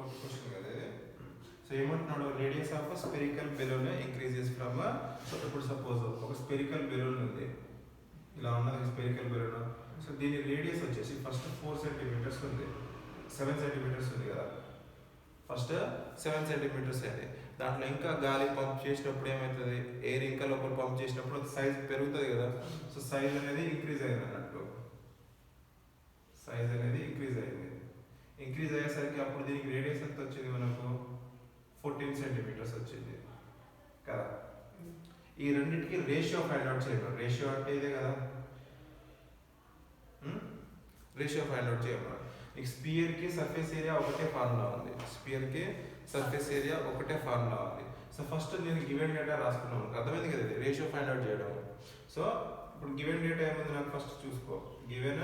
Fourth question కదా ఇది. So ఏమంటున్నాడు, radius of spherical balloon increases from. So ఇప్పుడు సపోజ్ ఒక స్పెరికల్ బెలూన్ ఉంది, ఇలా ఉన్నది స్పెరికల్ బెలూన్. సో దీని రేడియస్ వచ్చేసి ఫస్ట్ 4 సెంటీమీటర్స్ ఉంది, 7 సెంటీమీటర్స్ ఉంది కదా, ఫస్ట్ 7 సెంటీమీటర్స్ అయింది. దాంట్లో ఇంకా గాలి పంప్ చేసినప్పుడు ఏమవుతుంది, ఎయిర్ ఇంకా లోపల పంప్ చేసినప్పుడు సైజ్ పెరుగుతుంది కదా. సో సైజ్ అనేది ఇంక్రీజ్ అయింది అన్నట్టు, సైజ్ అనేది ఇంక్రీజ్ అయింది. ఇంక్రీజ్ అయ్యేసరికి అప్పుడు దీనికి రేడియస్ ఎంత వచ్చింది మనకు, 14 సెంటీమీటర్స్ వచ్చింది కదా. ఈ రెండింటికి రేషియో ఫైండ్ అవుట్ చేయమన్నారు. రేషియో అంటే ఇదే కదా, రేషియో ఫైండ్ అవుట్ చేయమన్నారు. నీకు స్పియర్కి సర్ఫేస్ ఏరియా ఒకటే ఫార్ములా ఉంది, స్పియర్కి సర్ఫేస్ ఏరియా ఒకటే ఫార్ములా ఉంది. సో ఫస్ట్ నేను గివెన్ డేటా రాసుకున్నాను, అర్థమైంది కదా, ఇది రేషియో ఫైండ్ అవుట్ చేయడం. సో ఇప్పుడు గివెన్ డేటా ఏముంది నాకు ఫస్ట్ చూసుకో. Given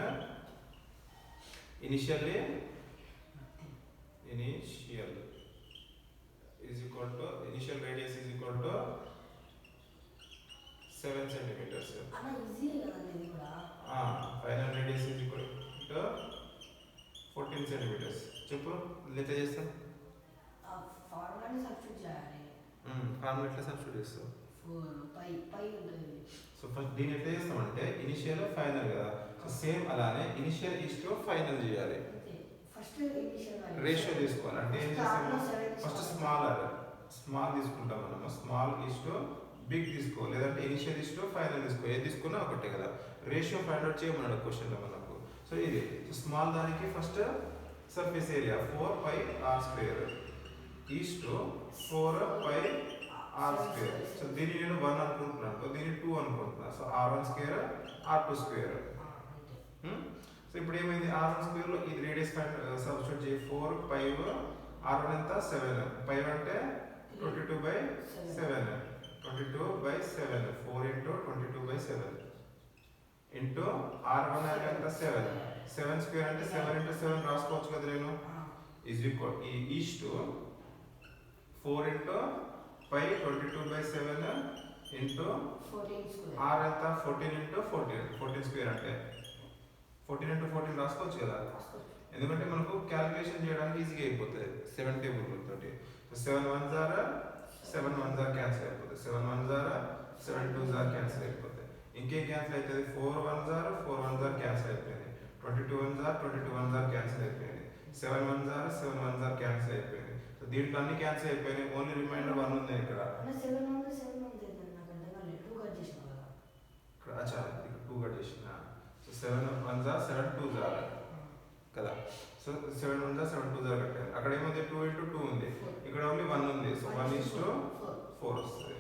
initial is equal to initial radius is equal to 7 centimeters. అన్న ఈజీ కదండి ఇది కూడా. Final radius is equal to 14 centimeters. చెప్పు లెక్క చేస్తాం. ఫార్ములాని సబ్స్టిట్యూట్ చేయాలి. ఫార్ములా ఎట్లా సబ్స్టిట్యూట్ చేస్తాం, 4 పై ఉంటుంది. సో ఫస్ట్ దీన్ని ఎట్లా చేస్తామంటే ఇనిషియల్ ఫైనల్ కదా, సో సేమ్ అలానే ఇనిషియల్ ఈస్ టు ఫైనల్ చేయాలి. ఫస్ట్ ఇనిషియల్ రేషియో తీసుకోవాలి. అంటే ఏం చేస్తాము, ఫస్ట్ స్మాల్ తీసుకుంటాం మనము, స్మాల్ ఈస్ టు బిగ్ తీసుకో, లేదంటే ఇనిషియల్ ఈస్ టు ఫైనల్ తీసుకో, ఏది తీసుకున్నా ఒకటే కదా. రేషియో ఫైండ్ అవుట్ చేయమన్నాడు క్వశ్చన్లో మనకు. సో ఇది స్మాల్ దానికి first surface area 4πr² is to 4πr². So దీన్ని నేను 1 అనుకుంటున్నాను, దీన్ని 2 అనుకుంటున్నాను. So r1² r2². సో ఇప్పుడు ఏమైంది, r1² లో ఇది రేడియస్ సబ్స్టిట్యూట్ చేయి, 4 5 r1 ఎంత 7, 5 అంటే 22/7, 22/7, 4 into 22/7 ఇంటూ r1 అంటే ఎంత 7, 7² అంటే 7 into 7 రాసుకోవచ్చు కదా నేను. ఈజ్ ఈక్వల్ ఈ is to 4 into 5 22/7 into r ఎంత 14 into 14, 14² అంటే 14 into 14 రాసుకోవచ్చు కదా, ఎందుకంటే మనకు క్యాలిక్యులేషన్ చేయడానికి ఈజీగా అయిపోతుంది 7 టేబుల్ తోటి. 7 1s are 7 1s are cancel అయిపోతుంది, 7 1s are 7 2s are cancel అయిపోతాయి. ఇంకేం క్యాన్సిల్ అవుతుంది, 4 1s are 4 1s are cancel అయిపోయింది, 22 1s are 22 1s are cancel అయిపోయింది, 7 1s are 7 1s are cancel అయిపోయింది. సో దీంట్లో అన్ని క్యాన్సిల్ అయిపోయినాయి, ఓన్లీ రిమైండర్ 1 ఉంది ఇక్కడ. ఇక్కడ చాలా ఇక్కడ 2 కట్ చేసిన. So 7 1s are 7 2s are కదా. So 7 1s are 7 2s are కట్టారు. అక్కడ ఏముంది 2 into 2 ఉంది, ఇక్కడ ఓన్లీ 1 ఉంది. సో 1 is to 4 వస్తుంది.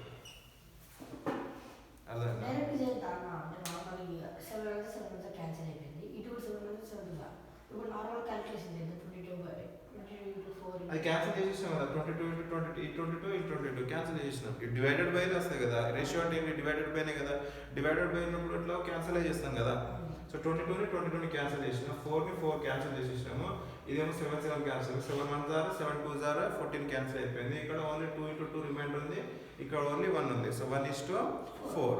అర్థం డైరెక్ట్ చేద్దాం అంటే నార్మల్గా 7 క్యాన్సిల్ అయిపోయింది, ఇటు 7 ఇప్పుడు నార్మల్ క్యాలిక్యులేషన్ చేద్దాం. 22/4 అది క్యాన్సిల్ చేసేసాం కదా, 22 into 22 into 22 క్యాన్సిల్ చేసేసినాం. డివైడెడ్ బై వస్తాయి కదా, రేషియో అంటే ఏంటి, డివైడెడ్ బైనే కదా. డివైడెడ్ బై ఉన్నప్పుడు ఇట్లా క్యాన్సిల్ చేస్తాం కదా. సో 22ని 22ని క్యాన్సిల్ చేసినాం, 4ని 4 క్యాన్సిల్ చేసేసినాము. ఇదేమో 7 7 cancel, 7 1s are 7 2s are 14 cancel అయిపోయింది. ఇక్కడ ఓన్లీ 2 into 2 రిమైండర్ ఉంది, ఇక్కడ ఓన్లీ 1 ఉంది. So 1 is to 4.